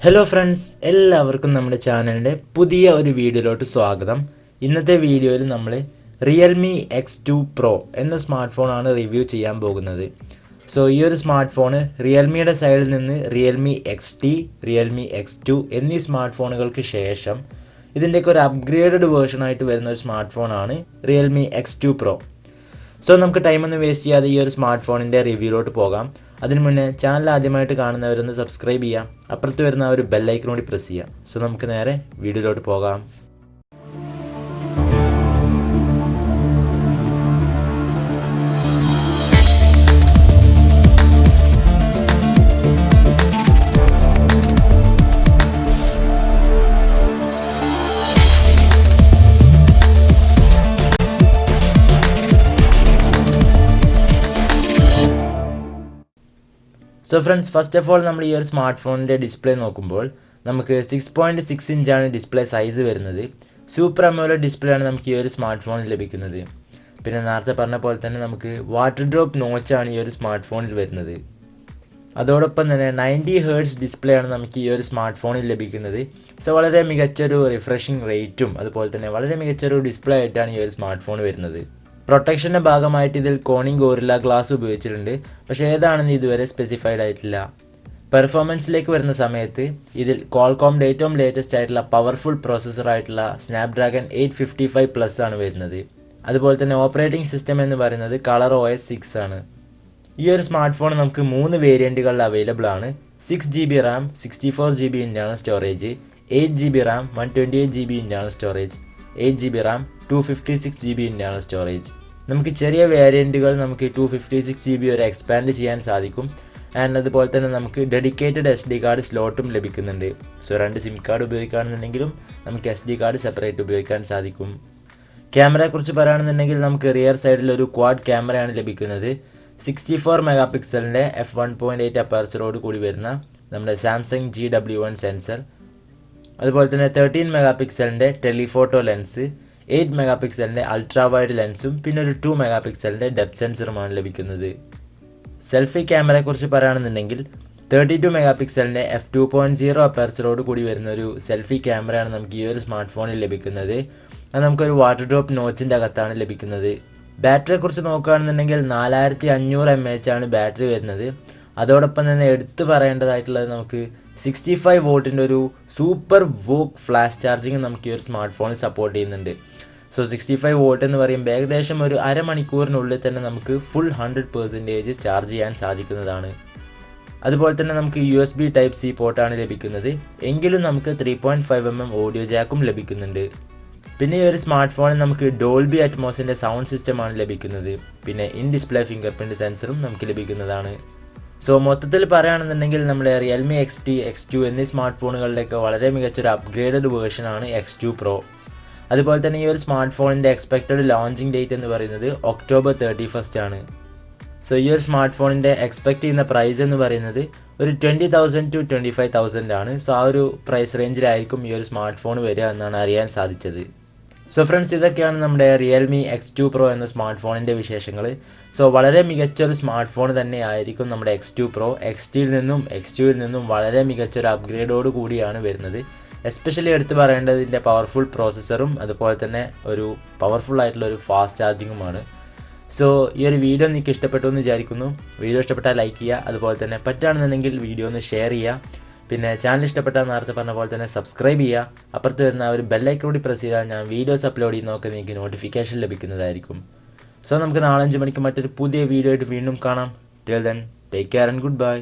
Hello friends, എല്ലാവർക്കും നമ്മുടെ ചാനലിൻ്റെ പുതിയ ഒരു വീഡിയോയിലോട്ട് സ്വാഗതം. ഇന്നത്തെ വീഡിയോയിൽ നമ്മൾ റിയൽമി X2 Pro എന്ന സ്മാർട്ട് ഫോണാണ് റിവ്യൂ ചെയ്യാൻ പോകുന്നത്. സോ ഈ ഒരു സ്മാർട്ട് ഫോണ് റിയൽമിയുടെ സൈഡിൽ നിന്ന് റിയൽമി XT, റിയൽമി X2 എന്നീ സ്മാർട്ട് ഫോണുകൾക്ക് ശേഷം ഇതിൻ്റെയൊക്കെ ഒരു അപ്ഗ്രേഡഡ് വേർഷനായിട്ട് വരുന്ന ഒരു സ്മാർട്ട് ഫോണാണ് റിയൽമി X2 Pro. സോ നമുക്ക് ടൈമൊന്നും വേസ്റ്റ് ചെയ്യാതെ ഈ ഒരു സ്മാർട്ട് ഫോണിൻ്റെ റിവ്യൂയിലോട്ട് പോകാം. അതിന് മുന്നേ ചാനൽ ആദ്യമായിട്ട് കാണുന്നവരൊന്ന് സബ്സ്ക്രൈബ് ചെയ്യാം, അപ്പുറത്ത് വരുന്ന ഒരു ബെല്ലൈക്കൺ കൂടി പ്രസ് ചെയ്യാം. സോ നമുക്ക് നേരെ വീഡിയോയിലോട്ട് പോകാം. So friends, first of all നമ്മൾ ഈ ഒരു സ്മാർട്ട് ഫോണിൻ്റെ ഡിസ്പ്ലേ നോക്കുമ്പോൾ നമുക്ക് 6.6 ഇഞ്ചാണ് ഡിസ്പ്ലേ സൈസ് വരുന്നത്. സൂപ്പർ അമോലെഡ് ഡിസ്പ്ലേ ആണ് നമുക്ക് ഈ ഒരു സ്മാർട്ട് ഫോണിൽ ലഭിക്കുന്നത്. പിന്നെ നേരത്തെ പറഞ്ഞ പോലെ തന്നെ നമുക്ക് വാട്ടർ ഡ്രോപ്പ് നോച്ചാണ് ഈ ഒരു സ്മാർട്ട് ഫോണിൽ വരുന്നത്. അതോടൊപ്പം തന്നെ 90 ഹെർട്സ് ഡിസ്പ്ലേ ആണ് നമുക്ക് ഈ ഒരു സ്മാർട്ട് ഫോണിൽ ലഭിക്കുന്നത്. സോ വളരെ മികച്ചൊരു റിഫ്രഷിംഗ് റേറ്റും അതുപോലെ തന്നെ വളരെ മികച്ചൊരു ഡിസ്പ്ലേ ആയിട്ടാണ് ഈ ഒരു സ്മാർട്ട് ഫോൺ വരുന്നത്. പ്രൊട്ടക്ഷൻ്റെ ഭാഗമായിട്ട് ഇതിൽ കോണിംഗ് ഗോറില്ല ഗ്ലാസ് ഉപയോഗിച്ചിട്ടുണ്ട്, പക്ഷേ ഏതാണെന്ന് ഇതുവരെ സ്പെസിഫൈഡ് ആയിട്ടില്ല. പെർഫോമൻസിലേക്ക് വരുന്ന സമയത്ത് ഇതിൽ ക്വാൾകോമിൻ്റെ ഏറ്റവും ലേറ്റസ്റ്റ് ആയിട്ടുള്ള പവർഫുൾ പ്രോസസ്സർ ആയിട്ടുള്ള സ്നാപ്ഡ്രാഗൺ 855+ ആണ് വരുന്നത്. അതുപോലെ തന്നെ ഓപ്പറേറ്റിംഗ് സിസ്റ്റം എന്ന് പറയുന്നത് ColorOS 6 ആണ്. ഈ ഒരു സ്മാർട്ട് ഫോൺ നമുക്ക് 3 വേരിയൻറ്റുകളിൽ അവൈലബിൾ ആണ്. 6GB RAM, 64GB internal storage, 8GB RAM, 128GB internal storage, 8GB RAM, 256GB internal storage. നമുക്ക് ചെറിയ വേരിയൻറ്റുകൾ നമുക്ക് 256GB വരെ എക്സ്പാൻഡ് ചെയ്യാൻ സാധിക്കും. ആൻഡ് അതുപോലെ തന്നെ നമുക്ക് ഡെഡിക്കേറ്റഡ് SD കാർഡ് സ്ലോട്ടും ലഭിക്കുന്നുണ്ട്. സോ 2 സിം കാർഡ് ഉപയോഗിക്കുകയാണെന്നുണ്ടെങ്കിലും നമുക്ക് SD കാർഡ് സെപ്പറേറ്റ് ഉപയോഗിക്കാൻ സാധിക്കും. ക്യാമറയെക്കുറിച്ച് പറയുകയാണെന്നുണ്ടെങ്കിൽ നമുക്ക് റിയർ സൈഡിൽ ഒരു ക്വാഡ് ക്യാമറയാണ് ലഭിക്കുന്നത്. 64 മെഗാ പിക്സലിൻ്റെ f1.8 അപ്പർച്ചറോട് കൂടി വരുന്ന നമ്മുടെ സാംസങ് GW1 സെൻസർ, അതുപോലെ തന്നെ 13 മെഗാ പിക്സലിൻ്റെ ടെലിഫോട്ടോ ലെൻസ്, 8 മെഗാ പിക്സലിൻ്റെ അൾട്രാ വൈഡ് ലെൻസും പിന്നെ ഒരു 2 മെഗാ പിക്സലിൻ്റെ ഡെപ്ത് സെൻസറുമാണ് ലഭിക്കുന്നത്. സെൽഫി ക്യാമറയെക്കുറിച്ച് പറയുകയാണെന്നുണ്ടെങ്കിൽ 32 മെഗാ പിക്സലിൻ്റെ f2.0 അപ്പർച്ചറോട് കൂടി വരുന്ന ഒരു സെൽഫി ക്യാമറയാണ് നമുക്ക് ഈ ഒരു സ്മാർട്ട് ഫോണിൽ ലഭിക്കുന്നത്. അത് നമുക്കൊരു വാട്ടർ ഡ്രോപ്പ് നോച്ചിൻ്റെ അകത്താണ് ലഭിക്കുന്നത്. ബാറ്ററിയെക്കുറിച്ച് നോക്കുകയാണെന്നുണ്ടെങ്കിൽ 4500 mAh ആണ് ബാറ്ററി വരുന്നത്. അതോടൊപ്പം തന്നെ എടുത്തു പറയേണ്ടതായിട്ടുള്ളത് നമുക്ക് 65 വോട്ടിൻ്റെ ഒരു സൂപ്പർ വോക്ക് ഫ്ലാഷ് ചാർജിങ് നമുക്ക് ഈ ഒരു സ്മാർട്ട് ഫോണിൽ സപ്പോർട്ട് ചെയ്യുന്നുണ്ട്. സോ 65 വോട്ട് എന്ന് പറയുമ്പോൾ ഏകദേശം ഒരു അരമണിക്കൂറിനുള്ളിൽ തന്നെ നമുക്ക് ഫുൾ 100% ചാർജ് ചെയ്യാൻ സാധിക്കുന്നതാണ്. അതുപോലെ തന്നെ നമുക്ക് USB Type-C പോർട്ടാണ് ലഭിക്കുന്നത്. എങ്കിലും നമുക്ക് 3.5mm ഓഡിയോ ജാക്കും ലഭിക്കുന്നുണ്ട്. പിന്നെ ഈ ഒരു സ്മാർട്ട് ഫോണിൽ നമുക്ക് ഡോൾബി അറ്റ്മോസിൻ്റെ സൗണ്ട് സിസ്റ്റമാണ് ലഭിക്കുന്നത്. പിന്നെ ഇൻ ഡിസ്പ്ലേ ഫിംഗർ പ്രിൻറ്റ് സെൻസറും നമുക്ക് ലഭിക്കുന്നതാണ്. സോ മൊത്തത്തിൽ പറയുകയാണെന്നുണ്ടെങ്കിൽ നമ്മുടെ റിയൽമി XT, X2 എന്നീ സ്മാർട്ട് ഫോണുകളിലേക്ക് വളരെ മികച്ചൊരു അപ്ഗ്രേഡഡ് വേർഷനാണ് X2 Pro. അതുപോലെ തന്നെ ഈ ഒരു സ്മാർട്ട് ഫോണിൻ്റെ എക്സ്പെക്റ്റഡ് ലോഞ്ചിങ് ഡേറ്റ് എന്ന് പറയുന്നത് October 31 ആണ്. സോ ഈ ഒരു സ്മാർട്ട് ഫോണിൻ്റെ എക്സ്പെക്റ്റ് ചെയ്യുന്ന പ്രൈസ് എന്ന് പറയുന്നത് ഒരു 20,000 to 25,000 ആണ്. സോ ആ ഒരു പ്രൈസ് റേഞ്ചിലായിരിക്കും ഈ ഒരു സ്മാർട്ട് ഫോൺ വരിക എന്നാണ് അറിയാൻ സാധിച്ചത്. സോ ഫ്രണ്ട്സ്, ഇതൊക്കെയാണ് നമ്മുടെ റിയൽമി X2 Pro എന്ന സ്മാർട്ട് ഫോണിൻ്റെ വിശേഷങ്ങൾ. സോ വളരെ മികച്ചൊരു സ്മാർട്ട് ഫോൺ തന്നെ ആയിരിക്കും നമ്മുടെ X2 Pro. XTയിൽ നിന്നും X2വിൽ നിന്നും വളരെ മികച്ചൊരു അപ്ഗ്രേഡോട് കൂടിയാണ് വരുന്നത്. എസ്പെഷ്യലി എടുത്ത് പറയേണ്ടത് ഇതിൻ്റെ പവർഫുൾ പ്രോസസ്സറും അതുപോലെ തന്നെ ഒരു പവർഫുൾ ആയിട്ടുള്ള ഒരു ഫാസ്റ്റ് ചാർജിങ്ങുമാണ്. സോ ഈ ഒരു വീഡിയോ നിങ്ങൾക്ക് ഇഷ്ടപ്പെട്ടു എന്ന് വിചാരിക്കുന്നു. വീഡിയോ ഇഷ്ടപ്പെട്ടാൽ ലൈക്ക് ചെയ്യുക, അതുപോലെ തന്നെ പറ്റുകയാണെന്നുണ്ടെങ്കിൽ വീഡിയോ ഒന്ന് ഷെയർ ചെയ്യുക. പിന്നെ ചാനൽ ഇഷ്ടപ്പെട്ടാൽ നേരത്തെ പറഞ്ഞ പോലെ തന്നെ സബ്സ്ക്രൈബ് ചെയ്യുക. അപ്പുറത്ത് വരുന്ന ഒരു ബെല്ലൈക്കൺ കൂടി പ്രസ് ചെയ്താൽ ഞാൻ വീഡിയോസ് അപ്ലോഡ് ചെയ്യുന്നതൊക്കെ നിങ്ങൾക്ക് നോട്ടിഫിക്കേഷൻ ലഭിക്കുന്നതായിരിക്കും. സോ നമുക്ക് നാളെ 5 മണിക്ക് മറ്റൊരു പുതിയ വീഡിയോ ആയിട്ട് വീണ്ടും കാണാം. Till then, take care and good bye.